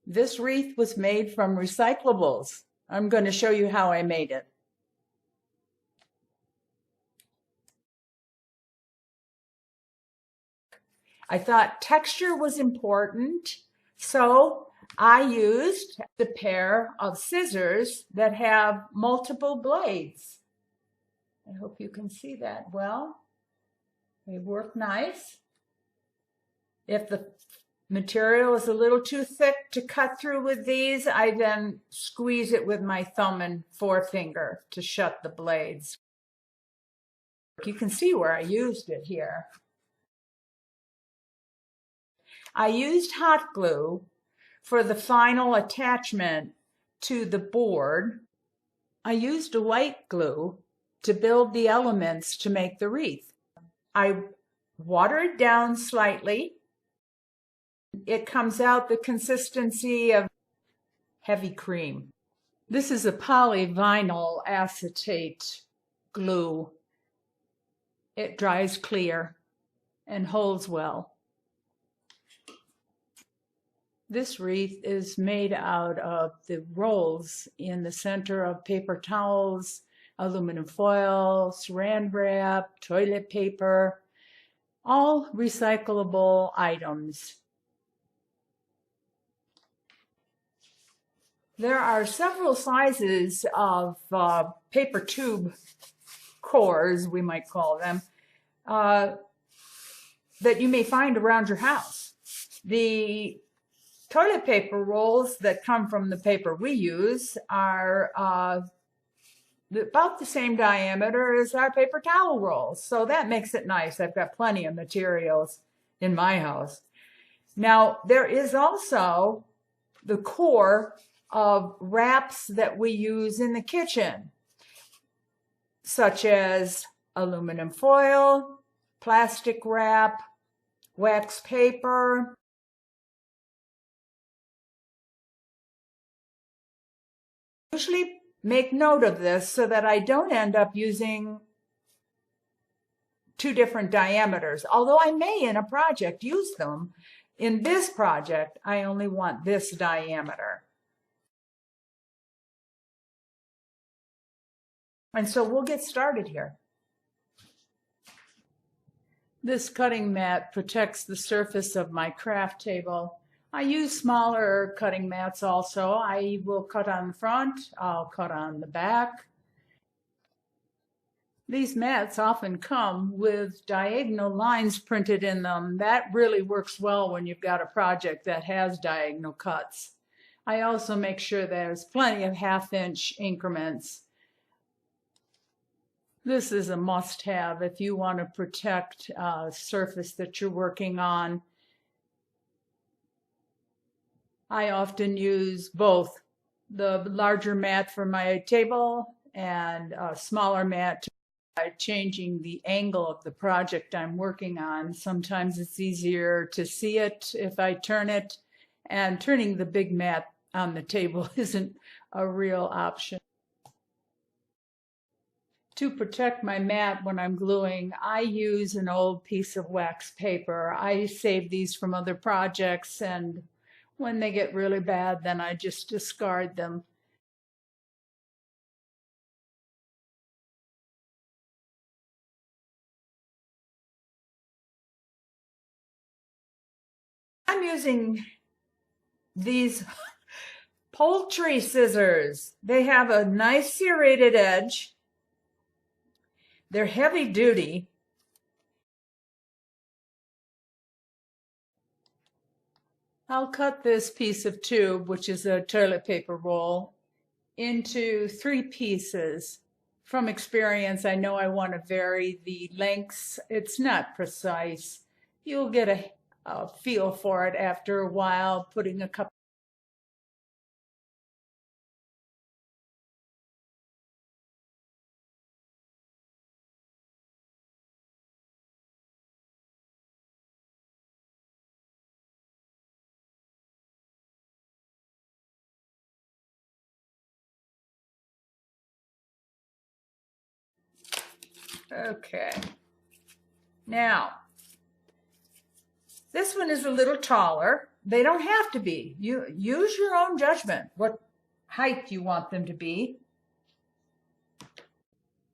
This wreath was made from recyclables. I'm going to show you how I made it. I thought texture was important, so I used a pair of scissors that have multiple blades. I hope you can see that well. They work nice. If the material is a little too thick to cut through with these, I then squeeze it with my thumb and forefinger to shut the blades. You can see where I used it here. I used hot glue for the final attachment to the board. I used a white glue to build the elements to make the wreath. I watered down slightly. It comes out the consistency of heavy cream. This is a polyvinyl acetate glue. It dries clear and holds well. This wreath is made out of the rolls in the center of paper towels, aluminum foil, saran wrap, toilet paper, all recyclable items. There are several sizes of paper tube cores, we might call them, that you may find around your house. The toilet paper rolls that come from the paper we use are about the same diameter as our paper towel rolls. So that makes it nice. I've got plenty of materials in my house. Now, there is also the core of wraps that we use in the kitchen, such as aluminum foil, plastic wrap, wax paper. Usually make note of this so that I don't end up using two different diameters. Although I may in a project use them, in this project, I only want this diameter. And so we'll get started here. This cutting mat protects the surface of my craft table. I use smaller cutting mats also. I will cut on the front, I'll cut on the back. These mats often come with diagonal lines printed in them. That really works well when you've got a project that has diagonal cuts. I also make sure there's plenty of half-inch increments. This is a must-have if you want to protect a surface that you're working on. I often use both the larger mat for my table and a smaller mat by changing the angle of the project I'm working on. Sometimes it's easier to see it if I turn it, and turning the big mat on the table isn't a real option. To protect my mat when I'm gluing, I use an old piece of wax paper. I save these from other projects, and when they get really bad, then I just discard them. I'm using these poultry scissors. They have a nice serrated edge. They're heavy duty. I'll cut this piece of tube, which is a toilet paper roll, into 3 pieces. From experience, I know I want to vary the lengths. It's not precise. You'll get a feel for it after a while, putting a couple. Okay. Now, this one is a little taller. they don't have to be. You use your own judgment, what height you want them to be.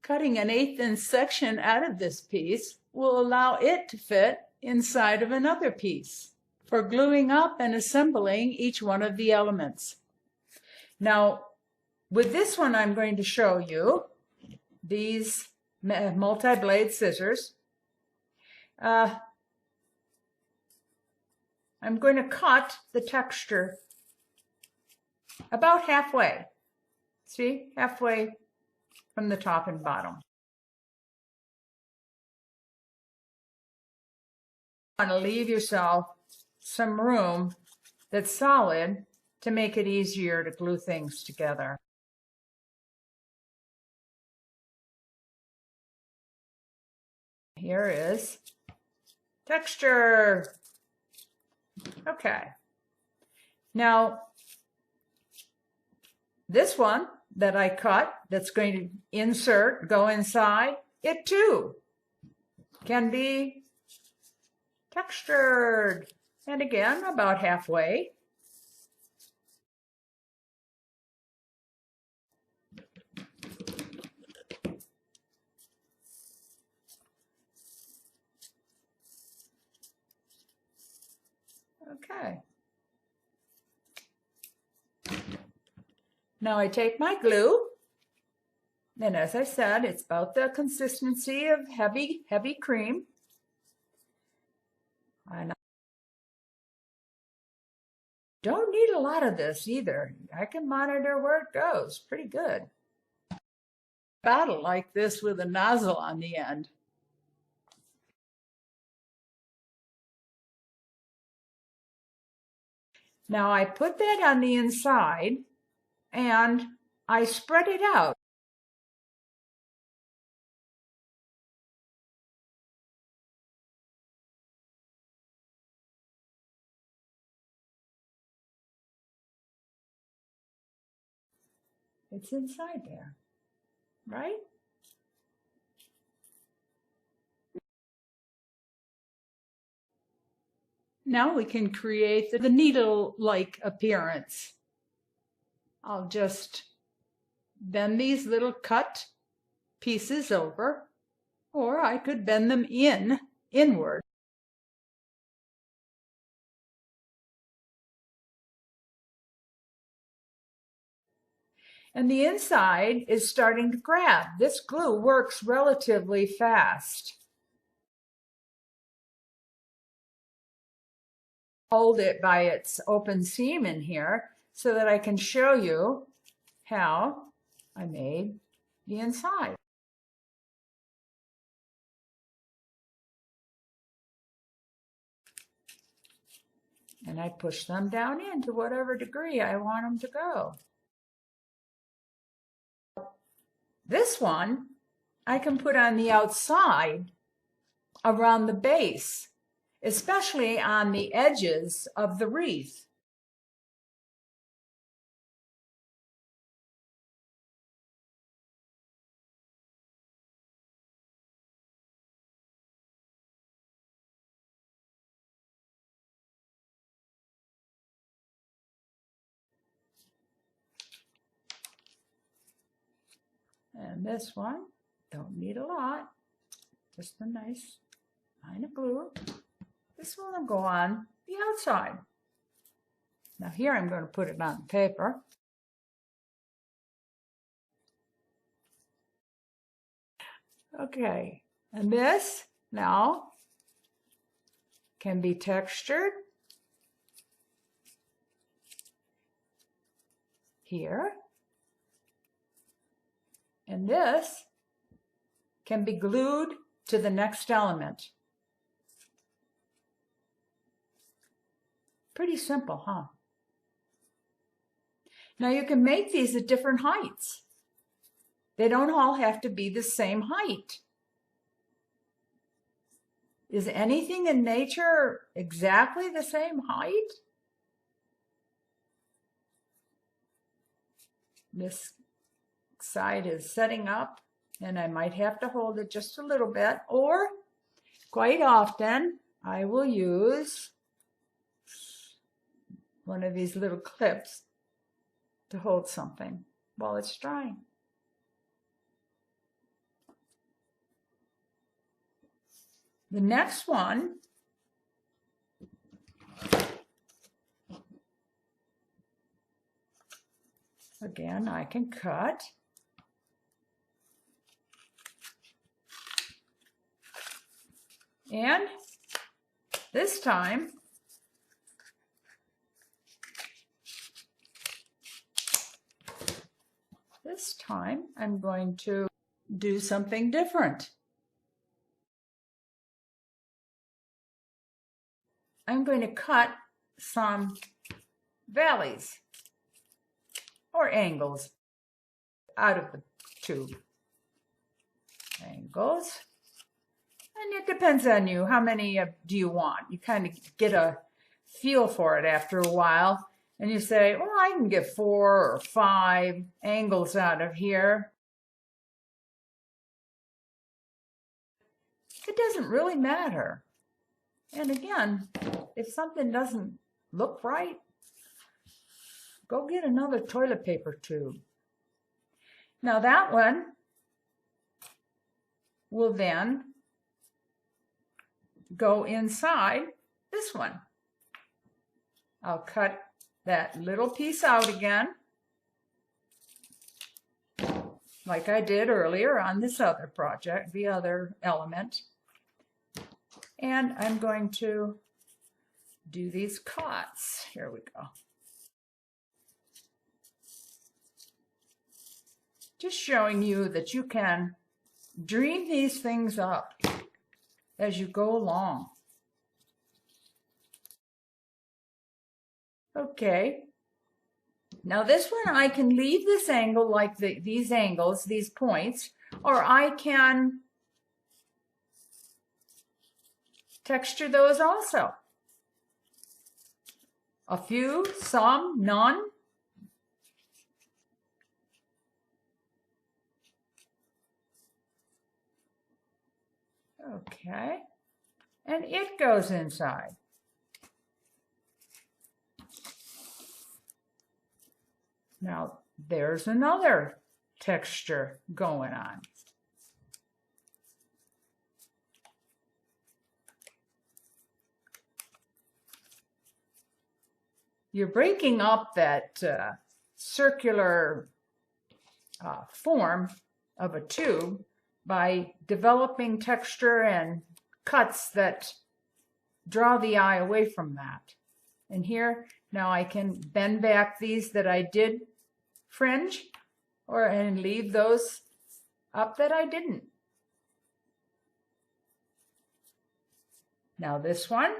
Cutting an 1/8 inch section out of this piece will allow it to fit inside of another piece for gluing up and assembling each one of the elements. Now, with this one, I'm going to show you these multi-blade scissors. I'm going to cut the texture about halfway. See, halfway from the top and bottom. You want to leave yourself some room that's solid to make it easier to glue things together. Here is texture. Okay. Now, this one that I cut, that's going to insert, go inside, it too can be textured. And again, about halfway. Okay. Now I take my glue, and as I said, it's about the consistency of heavy cream. And I don't need a lot of this either. I can monitor where it goes pretty good. Bottle like this with a nozzle on the end. Now I put that on the inside and I spread it out. It's inside there, right? Now we can create the needle-like appearance. I'll just bend these little cut pieces over, or I could bend them inward. And the inside is starting to grab. This glue works relatively fast. Hold it by its open seam in here so that I can show you how I made the inside. And I push them down in to whatever degree I want them to go. This one I can put on the outside around the base, especially on the edges of the wreath. And this one, don't need a lot, just a nice line of glue. This one will go on the outside. Now here I'm going to put it on paper. Okay, and this now can be textured here. And this can be glued to the next element. Pretty simple, huh? Now you can make these at different heights. They don't all have to be the same height. Is anything in nature exactly the same height? This side is setting up, and I might have to hold it just a little bit, or quite often I will use one of these little clips to hold something while it's drying. The next one again, I can cut. And this time, I'm going to do something different. I'm going to cut some valleys or angles out of the tube. Angles. And it depends on you. How many do you want? You kind of get a feel for it after a while. And you say, well, I can get 4 or 5 angles out of here. It doesn't really matter. And again, if something doesn't look right, go get another toilet paper tube. Now that one will then go inside this one. I'll cut that little piece out again, like I did earlier on this other project, the other element. And I'm going to do these cuts. Here we go. Just showing you that you can dream these things up as you go along. Okay. Now this one, I can leave this angle like these angles, these points, or I can texture those also. A few, some, none. Okay, and it goes inside. Now, there's another texture going on. You're breaking up that circular form of a tube by developing texture and cuts that draw the eye away from that. And here, now I can bend back these that I did fringe, and leave those up that I didn't. Now this one,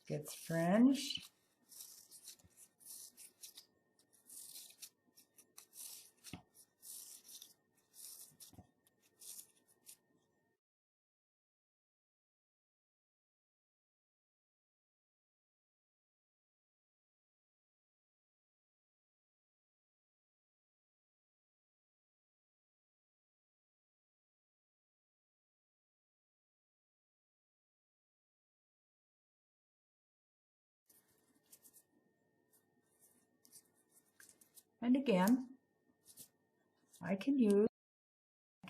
gets fringed. And again, I can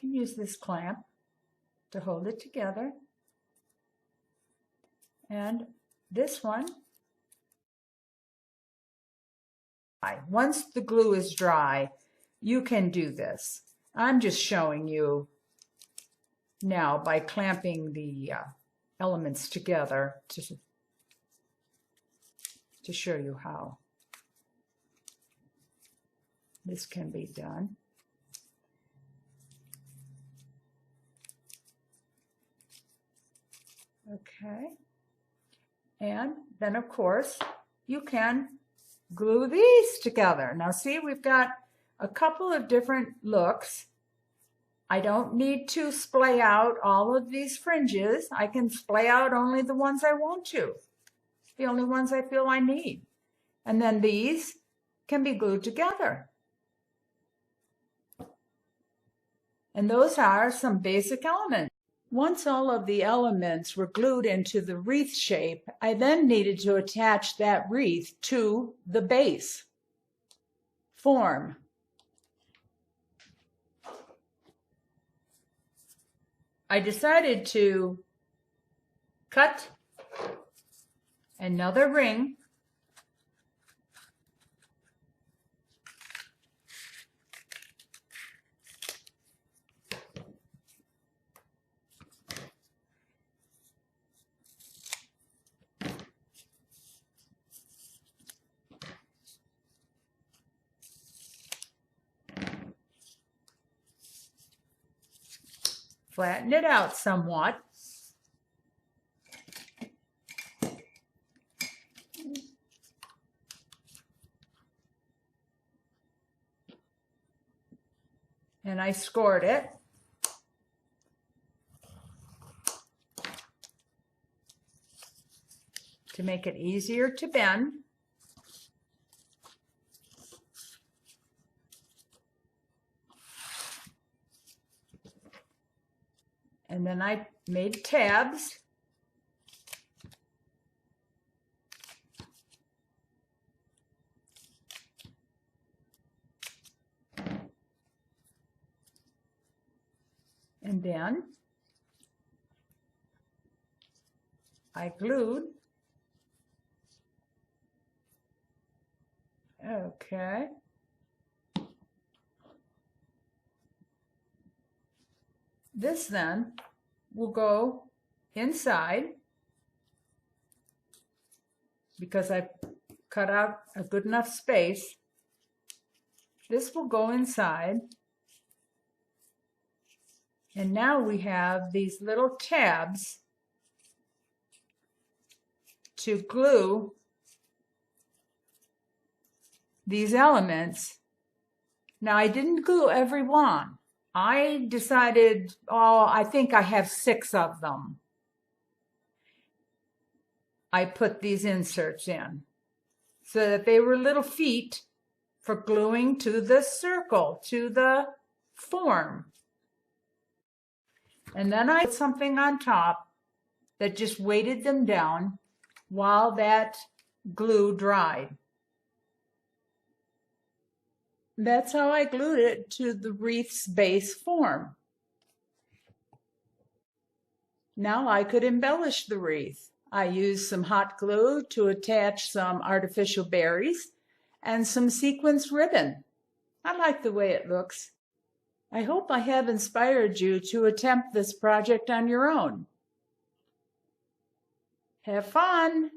use this clamp to hold it together. And this one, once the glue is dry, you can do this. I'm just showing you now by clamping the elements together to show you how this can be done. Okay. And then, of course, you can glue these together. Now, see, we've got a couple of different looks. I don't need to splay out all of these fringes. I can splay out only the ones I want to, the only ones I feel I need. And then these can be glued together. And those are some basic elements. Once all of the elements were glued into the wreath shape, I then needed to attach that wreath to the base form. I decided to cut another ring flatten it out somewhat. And I scored it. To make it easier to bend. And then I made tabs. And then I glued. Okay. This then will go inside because I cut out a good enough space. This will go inside. And now we have these little tabs to glue these elements. Now I didn't glue every one. I decided, I think I have 6 of them. I put these inserts in so that they were little feet for gluing to the circle, to the form. And then I put something on top that just weighted them down while that glue dried. That's how I glued it to the wreath's base form. Now I could embellish the wreath. I used some hot glue to attach some artificial berries and some sequins ribbon. I like the way it looks. I hope I have inspired you to attempt this project on your own. Have fun!